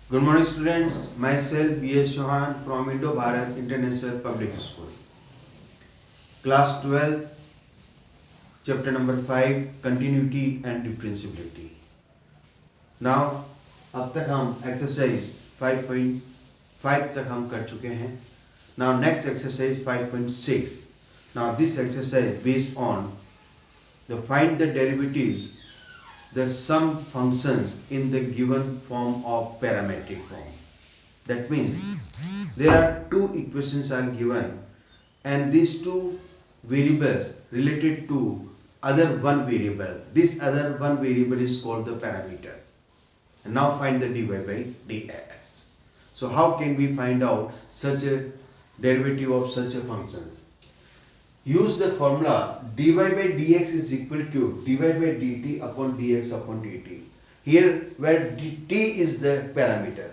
Good morning students, myself B.S. Chauhan from Indo-Bharat International Public School. Class 12, chapter number 5, Continuity and Differentiability. Now, अब तक हम exercise 5.5 तक हम कर चुके हैं. Now next exercise 5.6. Now this exercise based on the find the derivatives the sum functions in the given form of parametric form. That means there are two equations are given and these two variables related to other one variable. This other one variable is called the parameter. And now find the dy by dx. So how can we find out such a derivative of such a function? Use the formula dy by dx is equal to dy by dt upon dx upon dt. Here where t is the parameter.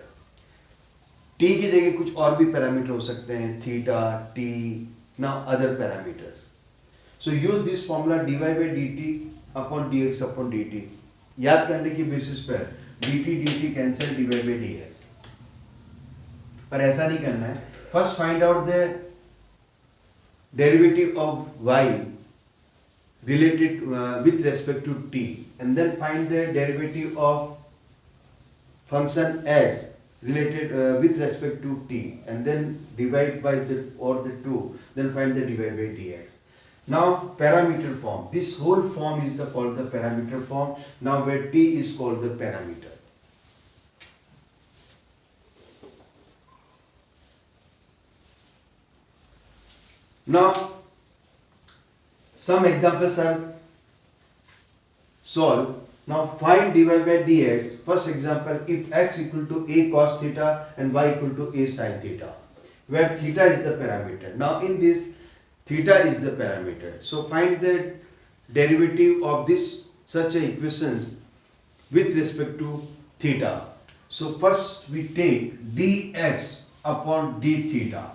T की जगह कुछ और भी parameter हो सकते हैं, theta, T, now other parameters. So use this formula dy by dt upon dx upon dt. याद करने की बेसिस पर dt cancel dy by dx. पर ऐसा नहीं करना है. First find out the derivative of y related with respect to t, and then find the derivative of function x related with respect to t, and then divide by the or the 2, then find the dy by dx. Now parameter form, this whole form is called the parameter form. Now where t is called the parameter. Now some examples are solved. Now find dy by dx. First example, if x equal to a cos theta and y equal to a sin theta, where theta is the parameter. Now in this, theta is the parameter. So find the derivative of this such a equations with respect to theta. So first we take dx upon d theta,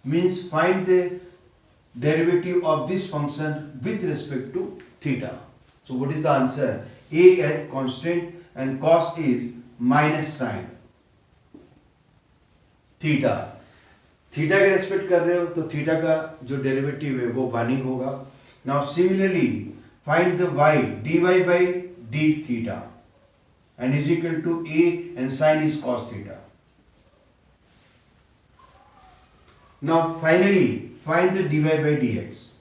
means find the derivative of this function with respect to theta. So what is the answer? A as constant and cos is minus sin theta. Theta के respect कर रहे हो तो theta का जो derivative है वो 1 ही होगा. Now similarly find the y dy by d theta and is equal to a and sin is cos theta. Now finally find the dy by dx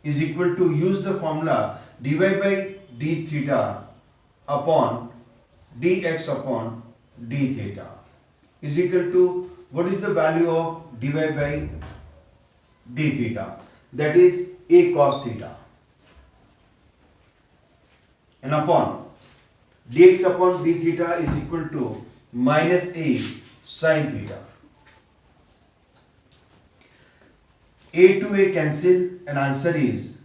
is equal to, use the formula dy by d theta upon dx upon d theta is equal to, what is the value of dy by d theta? That is a cos theta, and upon dx upon d theta is equal to minus a sin theta. A to a cancel and answer is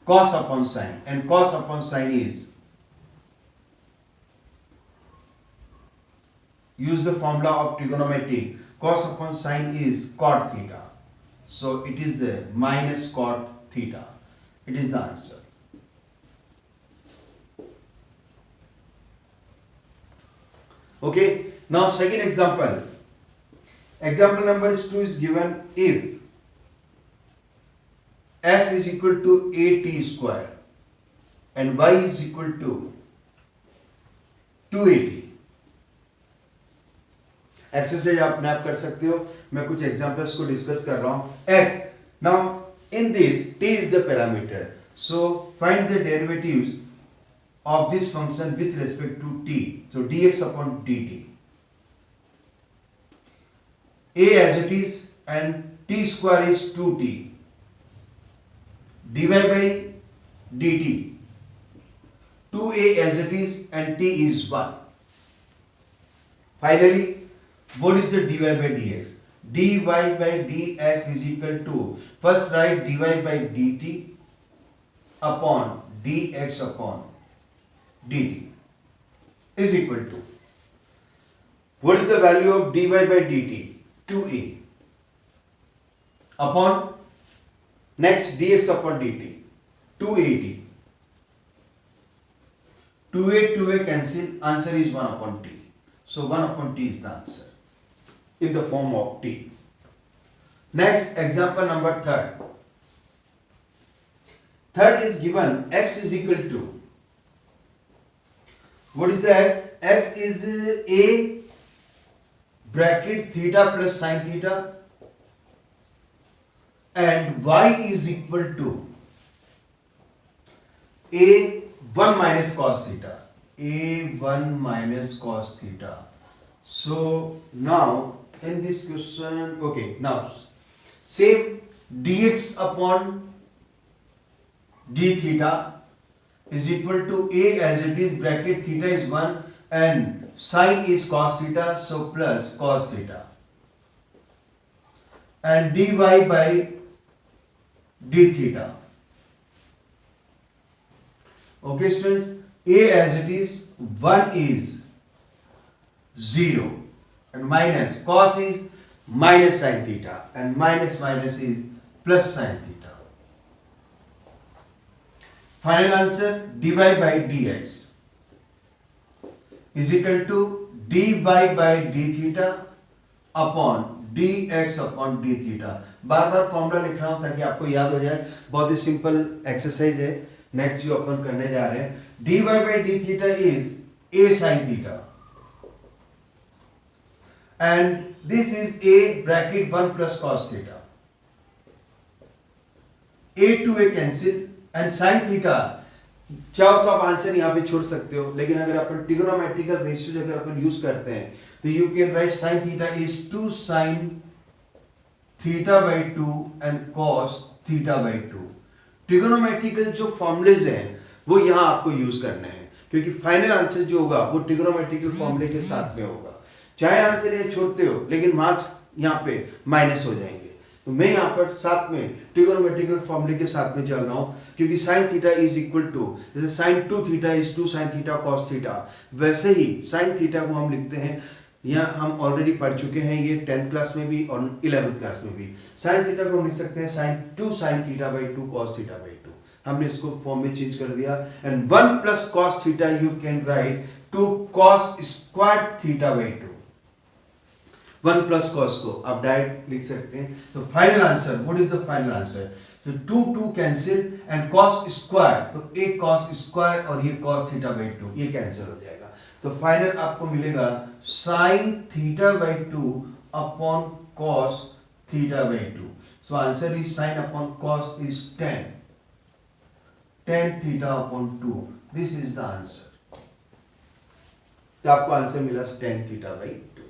cos upon sin, and cos upon sin is, use the formula of trigonometry, cos upon sin is cot theta. So it is the minus cot theta. It is the answer. Okay, now second example. Example number 2 is given if x is equal to at square and y is equal to 2at. Exercise आप अपने आप कर सकते हो, मैं कुछ examples को discuss कर रहा हूं. x, now in this t is the parameter, so find the derivatives of this function with respect to t. So dx upon dt, a as it is and t square is 2t, dy by dt 2a as it is and t is 1. Finally, what is the dy by dx? Dy by dx is equal to, first write dy by dt upon dx upon dt is equal to, what is the value of dy by dt? 2a upon, next dx upon dt 2at, 2a cancel, answer is 1 upon t. So 1 upon t is the answer in the form of t. Next, example number third. Third is given x is equal to, what is the x? X is a bracket theta plus sin theta, and y is equal to a1 minus cos theta. A1 minus cos theta. So now in this question, okay, now same dx upon d theta is equal to a as it is, bracket theta is 1 and sine is cos theta, so plus cos theta, and dy by d theta. Okay students, a as it is, 1 is 0 and minus cos is minus sin theta, and minus minus is plus sin theta. Final answer, dy by dx is equal to dy by d theta upon dx upon d theta. Bar bar formula लिख रहा हूं ताकि आपको याद हो जाए, बहुत ही simple exercise है. नेक्स्ट जो अपन करने जा रहे हैं, dy by d theta is a sin theta and this is a bracket 1 plus cos theta. a to a cancel and sin theta, चाहो तो आप आंसर यहाँ पे छोड़ सकते हो, लेकिन अगर अपन ट्रिगोनोमेट्रिकल रेशियो अगर अपन यूज करते हैं तो you can write sin theta is 2 sin theta by 2 and cos theta by 2. Trigonometrical जो फॉर्मूलेज हैं वो यहाँ आपको यूज करने हैं, क्योंकि फाइनल आंसर जो होगा वो ट्रिगोनोमेट्रिकल फॉर्मूले के साथ में होगा. चाहे आंसर ये छोड़ते हो लेकिन मार्क्स यहाँ पे माइनस हो जाएंगे. तो मैं यहाँ पर साथ में ट्रिगोनोमेट्रिकल फॉर्मूले के साथ में चल रहा हूँ, क्योंकि sin theta is equal to, जैसे sin 2 थीटा इज 2 sin थीटा cos थीटा, वैसे ही sin थीटा को हम लिखते हैं, यहाँ हम ऑलरेडी पढ़ चुके हैं ये 10th क्लास में भी और 11th क्लास में भी. sin थीटा को हम लिख सकते हैं 2 sin theta by 2 cos theta by 2. हमने इसको फॉर्म में चेंज कर दिया, and 1 plus cos theta you can write 2 cos square theta by 2. 1 plus cos को आप डायरेक्ट लिख सकते हैं. तो final answer, what is the final answer? तो 2 कैंसिल एंड cos स्क्वायर, तो एक cos स्क्वायर और ये cos थीटा बाई 2 ये कैंसिल हो जाएगा. तो फाइनल आपको मिलेगा sin theta by 2 upon cos theta by 2. So answer is sin upon cos is 10 theta upon 2. This is the answer. तो आपको आंसर मिला 10 theta by 2.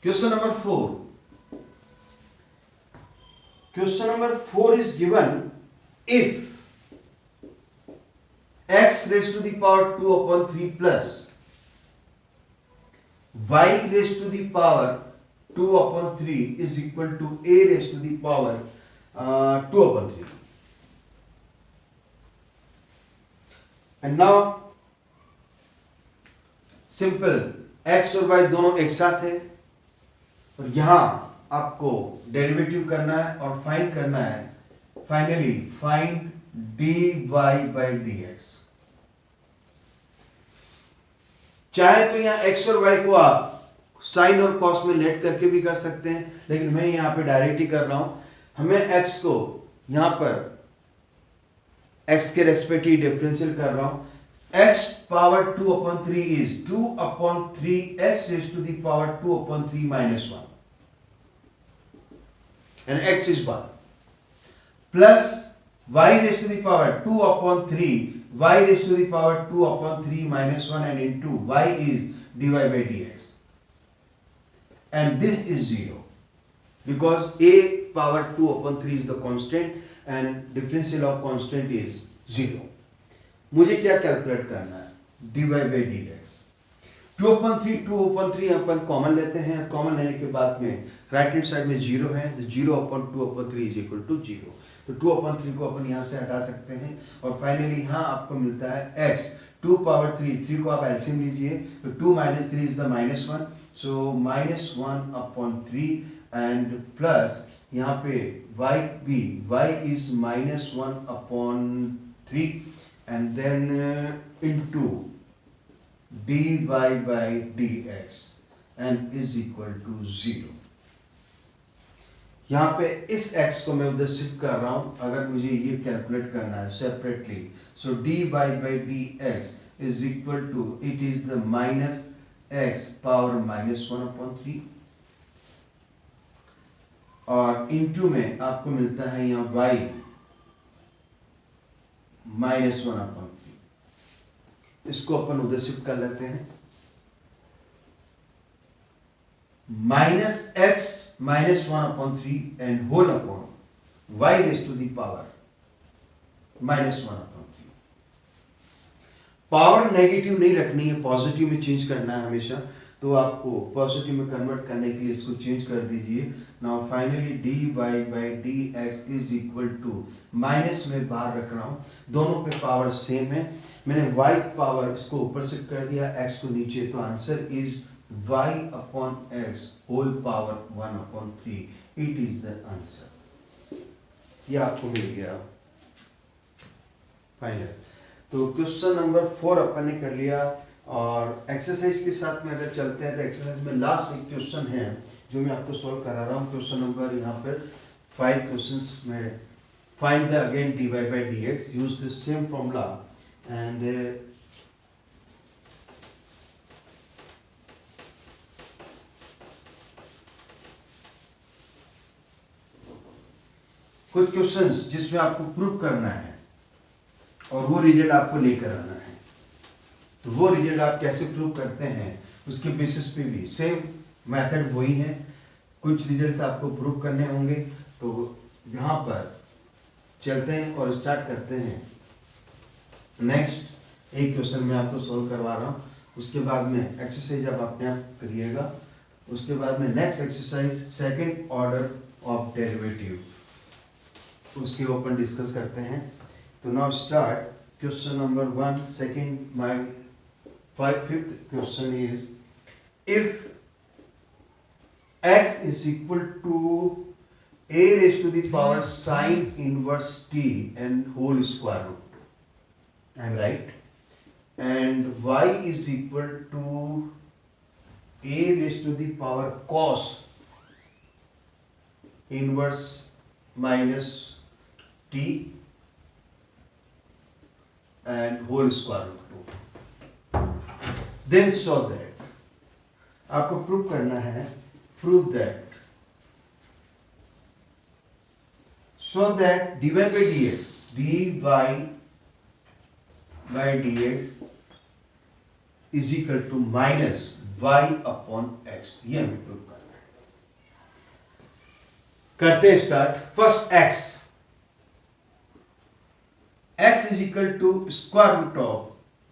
Question number 4. Question number 4 is given if x raised to the power 2 upon 3 plus y raised to the power 2 upon 3 is equal to a raised to the power 2 upon 3. And now simple, x और y दोनों एक साथ है और यहां आपको derivative करना है और फाइंड करना है. Finally find dy by dx. चाहे तो यहां x और y को आप साइन और कॉस में लेट करके भी कर सकते हैं, लेकिन मैं यहां पे डायरेक्ट ही कर रहा हूं. हमें x को यहां पर x के रेस्पेक्टिव डिफरेंशियल कर रहा हूं. x power 2 upon 3 is 2 upon 3 x raised to the power 2 upon 3 minus 1 and x is 1 plus y raised to the power 2 upon 3 y raised to the power 2 upon 3 minus 1 and into y is dy by dx, and this is 0 because a power 2 upon 3 is the constant and differential of constant is 0. मुझे क्या calculate करना है? dy by dx. 2 upon 3 upon common लेते हैं. Common लेने के बाद में राइट हैंड साइड में 0 है, तो 0 upon 2 upon 3 is equal to 0. तो 2 upon 3 को अपन यहाँ से हटा सकते हैं और फाइनली यहाँ आपको मिलता है x 2 power 3 को आप एलसीएम लीजिए, तो 2 minus 3 is the minus 1, so minus 1 upon 3 and plus यहाँ पे y is minus 1 upon 3 and then into dy by dx and is equal to 0. यहाँ पे इस x को मैं उधर शिफ्ट कर रहा हूं, अगर मुझे ये कैलकुलेट करना है separately, so dy by dx is equal to, it is the minus x power minus 1/3 और इनटू में आपको मिलता है यहाँ y माइनस 1/3. इसको अपन उधर शिफ्ट कर लेते हैं, minus x minus 1/3 and whole upon y raised to the power minus 1/3. Power negative नहीं रखनी है, पॉजिटिव में चेंज करना है हमेशा, तो आपको पॉजिटिव में कन्वर्ट करने के लिए इसको चेंज कर दीजिए. Now finally dy by dx is equal to, minus में बाहर रख रहा हूं, दोनों पे पावर सेम है, मैंने y पावर इसको ऊपर शिफ्ट कर दिया, x को नीचे, तो answer is y upon x whole power 1/3. It is the answer. ये आपको मिल गया फाइनल. तो क्वेश्चन नंबर 4 अपन ने कर लिया. और एक्सरसाइज के साथ में अगर चलते हैं तो एक्सरसाइज में लास्ट एक क्वेश्चन है जो मैं आपको सॉल्व करा रहा हूँ. क्वेश्चन नंबर यहाँ पर 5 क्वेश्चंस में find the again dy by dx, use the same formula and कुछ क्वेश्चंस जिसमें आपको प्रूव करना है और वो रिजल्ट आपको लेकर आना है. तो वो रिजल्ट आप कैसे प्रूव करते हैं उसके बेसिस पे भी सेम मेथड वही है. कुछ रिजल्ट्स आपको प्रूव करने होंगे, तो यहाँ पर चलते हैं और स्टार्ट करते हैं. नेक्स्ट एक क्वेश्चन मैं आपको सॉल्व करवा रहा हूँ, उसके बाद में एक्सरसाइज आप अपने आप करिएगा. उसके बाद में next exercise second order of derivative, उसके ऊपर डिस्कस करते हैं. तो now start question number 1. Second my fifth question is, if x is equal to a raised to the power sine inverse t and whole square root, I'm right, and y is equal to a raised to the power cos inverse minus t and whole square root 2. Then show that, आपको prove करना है, prove that, so that dy by dx is equal to minus y upon x. ये हमें prove करना है. करते हैं start. First x is equal to square root of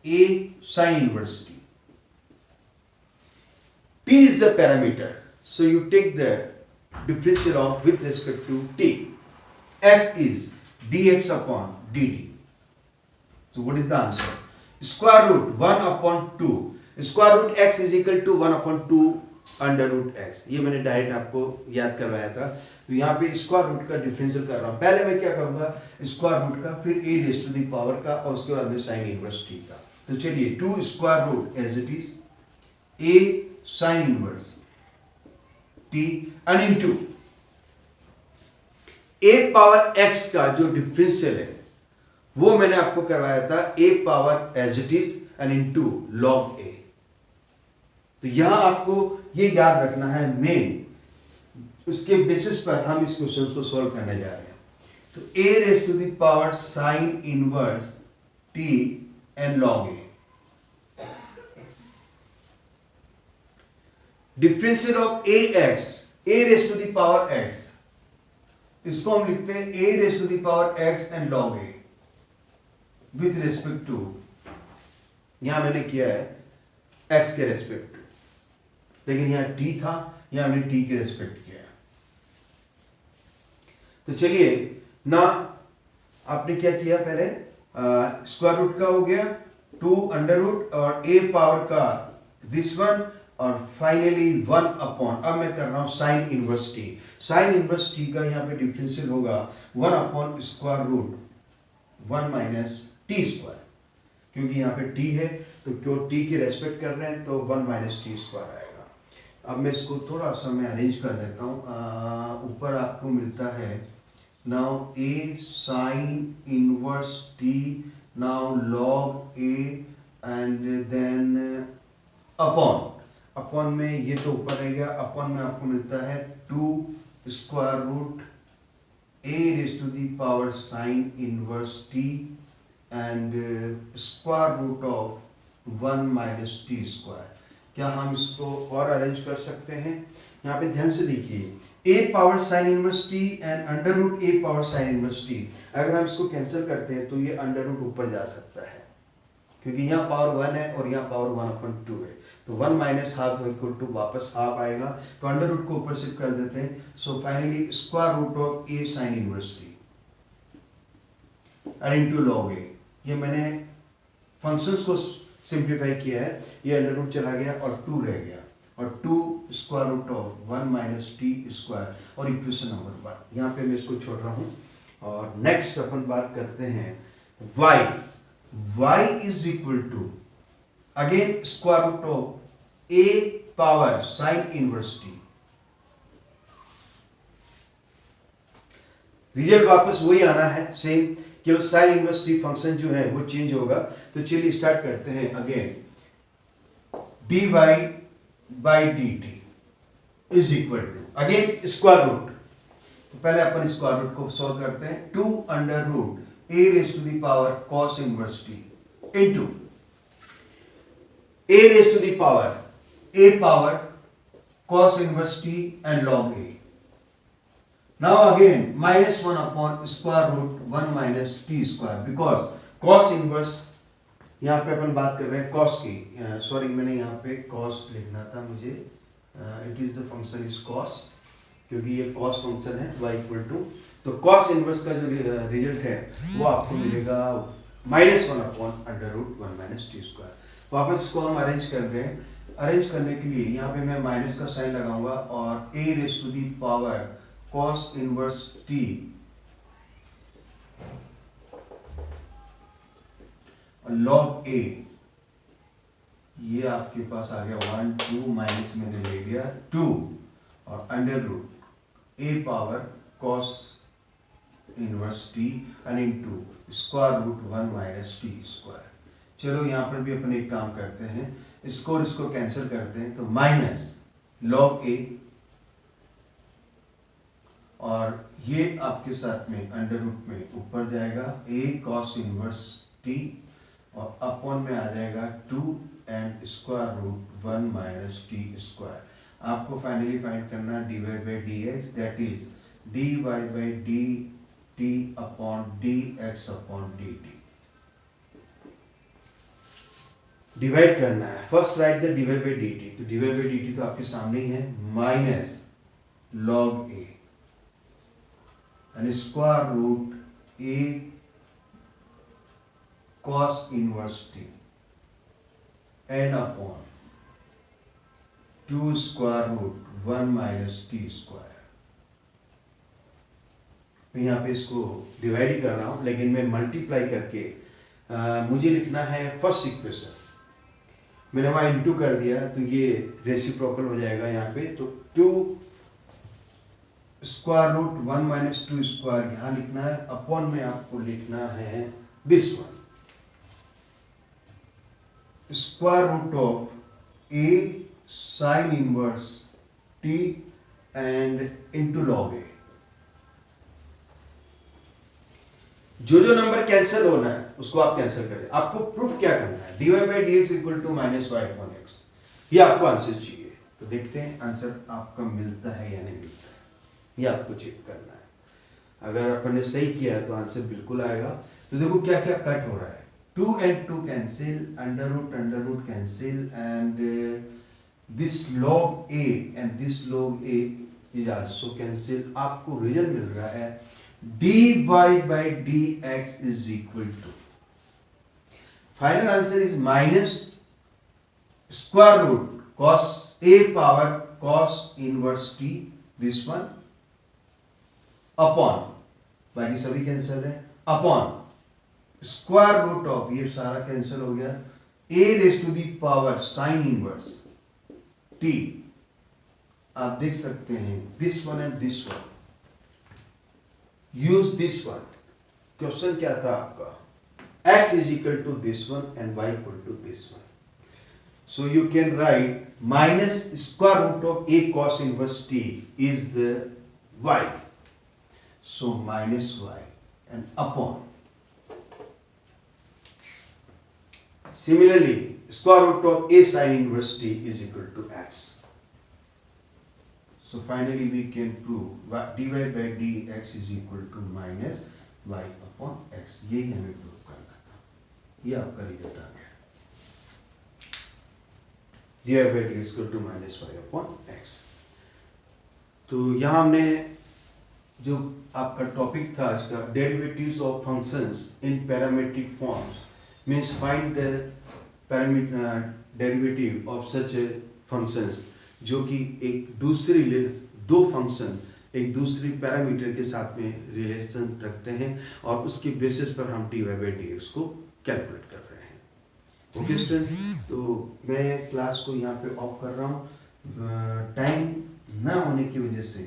a sin inverse t. T is the parameter, so you take the differential of with respect to t. X is dx upon dt. So what is the answer? Square root 1/2. Square root x is equal to 1/2 under root x. ये मैंने direct आपको याद करवाया था. तो यहाँ पे square root का डिफरेंशियल कर रहा हूँ. पहले मैं क्या करूँगा, स्क्वायर रूट का, फिर a raise to the power का, और उसके बाद में साइन इनवर्स t का. तो चलिए 2 square root as it is a sine inverse t and into a power x का जो डिफरेंशियल है वो मैंने आपको करवाया था a power as it is and into log a. तो यहां आपको ये याद रखना है मेन, उसके बेसिस पर हम इस क्वेश्चन को सॉल्व करने जा रहे हैं. तो a raise to the power sine inverse t and log a. Differential of ax, a raise to the power x, इसको हम लिखते हैं a raise to the power x and log a with respect to, यहां मैंने किया है x के respect, लेकिन यहां t था, यहां हमने t के रेस्पेक्ट किया. तो चलिए ना, आपने क्या किया, पहले स्क्वायर रूट का हो गया 2 अंडर रूट और a पावर का दिस वन, और फाइनली 1 अपॉन, अब मैं कर रहा हूं sine inverse t. Sine inverse t का यहाँ पे डिफरेंशियल होगा 1 upon square root 1 minus t square, क्योंकि यहाँ पे टी है तो क्यों टी की रेस्पेक्ट कर रहे हैं तो 1 माइनस टी स्क्वायर आएगा। अब मैं इसको थोड़ा सा मैं अरेंज कर लेता हूँ। ऊपर आपको मिलता है now a sine inverse t, now log a and then upon में ये तो ऊपर रह गया, अपॉन में आपको मिलता है 2 square root a raised to the power sine inverse t and square root of 1 minus t square। क्या हम इसको और अरेंज कर सकते हैं? यहाँ पे ध्यान से देखिए, a power sine inverse t and under root a power sine inverse t, अगर हम इसको कैंसिल करते हैं तो ये अंडर रूट ऊपर जा सकता है, क्योंकि यहाँ पावर 1 है और यहाँ पावर 1/2 है, तो 1 माइनस हाफ इक्वल टू वापस हाफ आएगा, तो अंडर रूट को ऊपर शिफ्ट कर देते हैं। So finally square root of a sine inverse t और इनटू लॉग ए। ये मैंने फंक्शंस को सिंप्लीफाई किया है, ये अंडर रूट चला गया और 2 रह गया, और 2 square root of 1 minus t square और इक्वेशन नंबर 1 यहाँ पे मैं इसको छोड़ रहा हूँ। और नेक्स्ट अपन बात करते हैं y is equal to again square root of a power sine inverse t. Result वापस वही आना है सेम, केवल साइन इनवर्स टी फंक्शन जो है वो चेंज होगा। तो चलिए स्टार्ट करते हैं again, dy by d t is equal to again square root, तो पहले अपन स्क्वायर रूट को सॉल्व करते हैं, 2 under root a raise to the power cos inverse t into a raise to the power a power cos inverse t and log a। Now again -1 upon square root 1 minus t square, because cos inverse यहाँ पे अपन बात कर रहे हैं cos की, sorry मैंने यहाँ पे cos लिखना था मुझे, it is the function is cos, क्योंकि ये cos फंक्शन है y इक्वल टू, तो cos इनवर्स का जो रिजल्ट है वो आपको मिलेगा -1 upon under root 1 minus t square. वापस इसको हम अरेंज कर रहे हैं, अरेंज करने के लिए यहाँ पे मैं माइनस का साइन लगाऊंगा और a raise to the power cos inverse t और log a, ये आपके पास आ गया 1 2 माइनस मैंने ले लिया 2 और under root a power cos inverse t and into square root 1 minus t square. चलो यहाँ पर भी अपन एक काम करते हैं, इसको और इसको कैंसिल करते हैं, तो माइनस log a और ये आपके साथ में अंडर रूट में ऊपर जाएगा a cos इनवर्स t और अपॉन में आ जाएगा 2 and square root 1 minus t square. आपको फाइनली फाइंड करना dy by d x, that is dy by d t upon d x upon d t. Divide करना है, first right the dy by d t, तो dy by d t तो आपके सामने ही है, minus log a and square root a cos inverse t n upon 2 square root 1 minus t square। मैं यहाँ पे इसको डिवाइड ही कर रहा हूँ, लेकिन मैं मल्टीप्लाई करके मुझे लिखना है फर्स्ट इक्वेशन, मैंने वहाँ इंटू कर दिया तो ये रेसिप्रोकल हो जाएगा यहाँ पे, तो 2 स्क्वायर रूट 1 माइनस 2 स्क्वायर यहाँ लिखना है, अपॉन में आपको लिखना है this one square root of a sine inverse t and into log a। जो जो नंबर कैंसिल होना है उसको आप कैंसिल करें, आपको प्रूफ क्या करना है, dy by d x equal to minus y upon एक्स, ये आपको आंसर चाहिए। तो देखते हैं आंसर आपका मिलता है या नहीं मिलता है, ये आपको चेक करना है। अगर अपन ने सही किया है तो आंसर बिल्कुल आएगा। तो देखो क्या क्या कट हो रहा है, 2 and 2 cancel, under root cancel and this log a and this log a is also cancel. आपको रिजल्ट मिल रहा है dy by dx is equal to, final answer is minus square root cos a power cos inverse t this one upon, बाकी सभी cancel है, upon square root of, ये सारा cancel हो गया, a raise to the power sine inverse t, आप देख सकते हैं this one and this one, use this one. Question क्या था आपका, x is equal to this one and y equal to this one. So you can write minus square root of a cos inverse t is the y. So minus y and upon. Similarly, square root of a sin inverse t is equal to x. So finally we can prove dy by dx is equal to minus y upon x. यही हमें prove करना था, ये आपका result आ गया, dy by dx is equal to minus y upon x. तो यहाँ हमने जो आपका टॉपिक था आज का, derivatives of functions in parametric forms, means find the derivative of such functions जो कि एक दूसरी दो फंक्शन एक दूसरी पैरामीटर के साथ में रिलेशन रखते हैं और उसके बेसिस पर हम dy by dx को कैलकुलेट कर रहे हैं। ओके स्टूडेंट, तो मैं क्लास को यहाँ पे ऑफ कर रहा हूँ, टाइम ना होने की वजह से।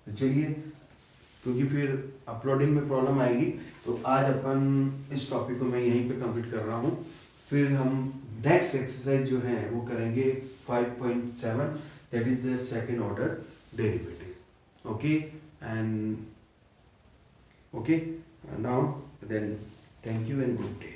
तो चलिए, क्योंकि फिर अपलोडिंग में प्रॉब्लम आएगी, तो आज अपन इस टॉपिक को मैं यहीं पे कंप्लीट कर रहा हूँ। फिर हम नेक्स्ट एक्सरसाइज जो है वो करेंगे 5.7, that is the second order derivative. Okay, and okay, now then, thank you and good day.